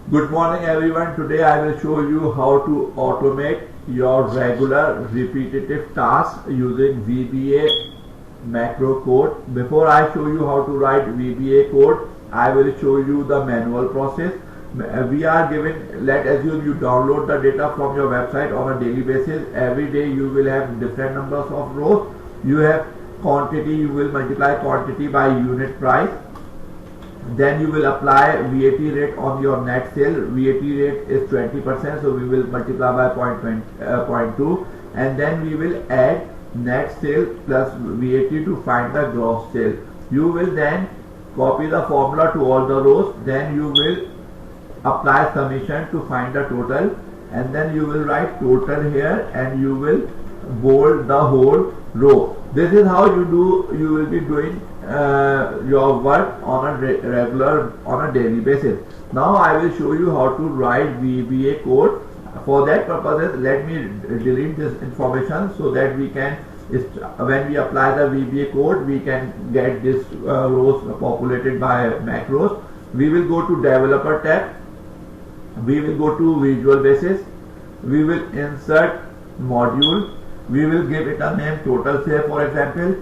Good morning everyone. Today I will show you how to automate your regular repetitive tasks using VBA macro code. Before I show you how to write VBA code, I will show you the manual process. We are given, let's assume you download the data from your website on a daily basis. Every day you will have different numbers of rows. You have quantity, you will multiply quantity by unit price. Then you will apply VAT rate on your net sale. VAT rate is 20%, so we will multiply by 0.2, and then we will add net sale plus VAT to find the gross sale. You will then copy the formula to all the rows. Then you will apply summation to find the total, and then you will write total here, and you will bold the whole row. This is how you will be doing your work on a daily basis. Now I will show you how to write VBA code. For that purpose, let me delete this information so that we can, when we apply the VBA code, we can get this rows populated by macros. We will go to developer tab. We will go to visual basis. We will insert module. We will give it a name total sale, for example.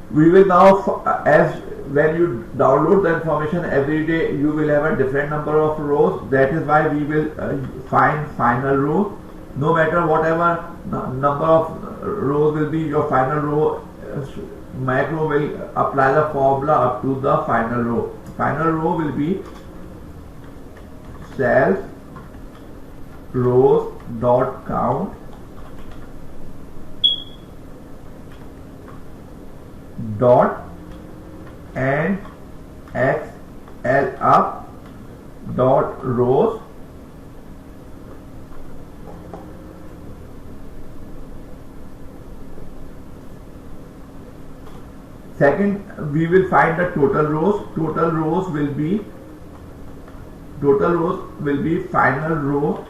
We will now, as when you download the information every day, you will have a different number of rows. That is why we will find final row. No matter whatever number of rows will be your final row, macro will apply the formula up to the final row. Final row will be cells rows dot count dot and excelup dot rows second. We will find the total rows. Total rows will be final row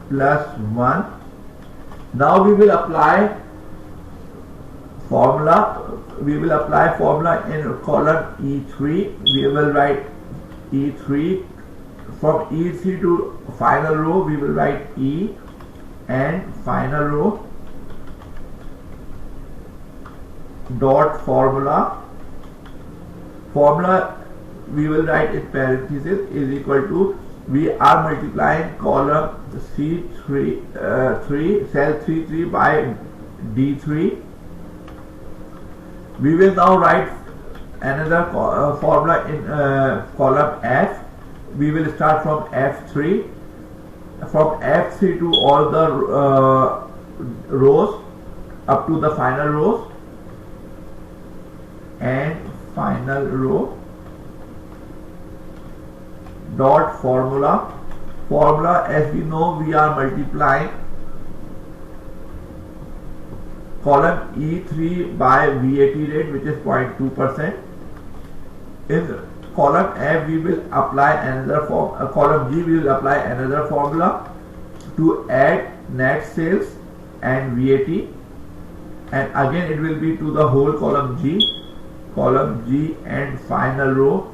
plus 1. Now we will apply formula. We will apply formula in column E3. We will write E3. From E3 to final row, we will write E, and final row dot formula. Formula we will write in parentheses is equal to, we are multiplying column C3 cell C3 by D3. We will now write another formula in column F. We will start from F3. From F3 to all the rows up to the final rows, and final row dot formula. Formula, as we know, we are multiplying column E3 by VAT rate, which is 0.2%. In column F, we will apply another column G, we will apply another formula to add net sales and VAT, and again it will be to the whole column G, and final row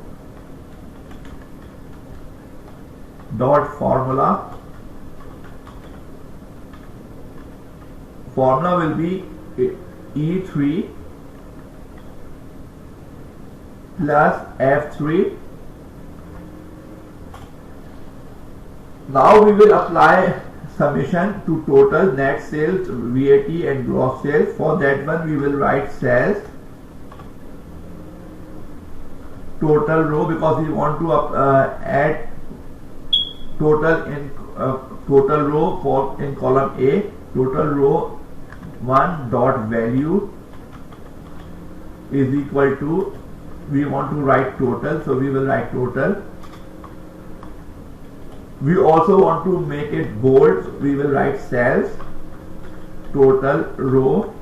dot formula. Formula will be E3 plus F3. Now we will apply summation to total net sales, VAT and gross sales. For that one, we will write sales total row, because we want to add total in total row for in column A. Total row 1 dot value is equal to, we want to write total, so we will write total. We also want to make it bold. We will write cells total row,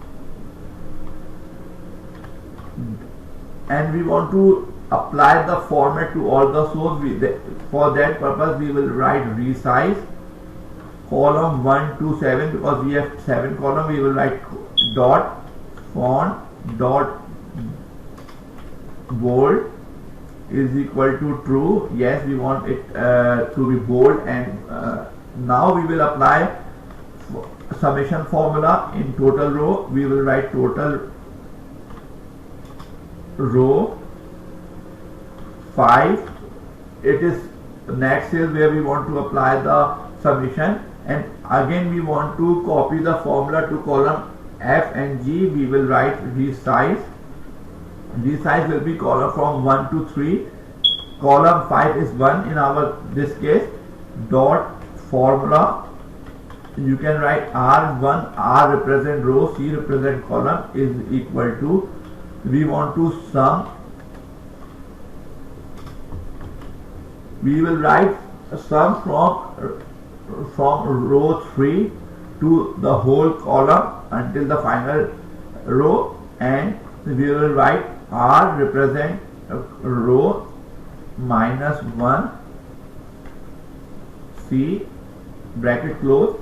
and we want to apply the format to all the rows. For that purpose, we will write resize column 1 to 7, because we have 7 columns. We will write dot font dot bold is equal to true. Yes, we want it to be bold, and now we will apply summation formula in total row. We will write total row 5. It is net sales where we want to apply the summation, and again we want to copy the formula to column F and G. We will write resize. Resize will be column from 1 to 3. Column 5 is 1 in this case. Dot formula. You can write R1, R represent row, C represent column, is equal to, we want to sum. We will write sum from row 3 to the whole column until the final row, and we will write R represent row minus 1, C bracket close.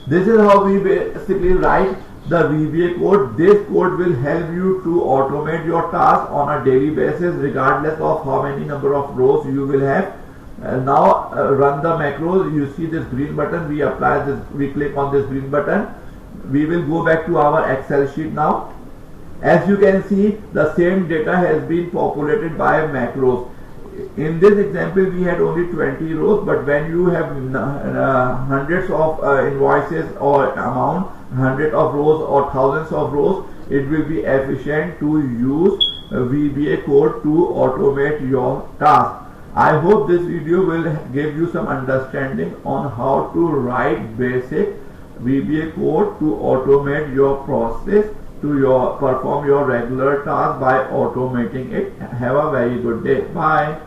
This is how we basically write the VBA code. This code will help you to automate your task on a daily basis regardless of how many number of rows you will have. Now run the macros. You see this green button. We apply this. We click on this green button. We will go back to our Excel sheet now. As you can see, the same data has been populated by macros. In this example, we had only 20 rows, but when you have hundreds of invoices or amount, hundreds of rows or thousands of rows, it will be efficient to use VBA code to automate your task. I hope this video will give you some understanding on how to write basic VBA code to automate your process, to perform your regular task by automating it. Have a very good day. Bye.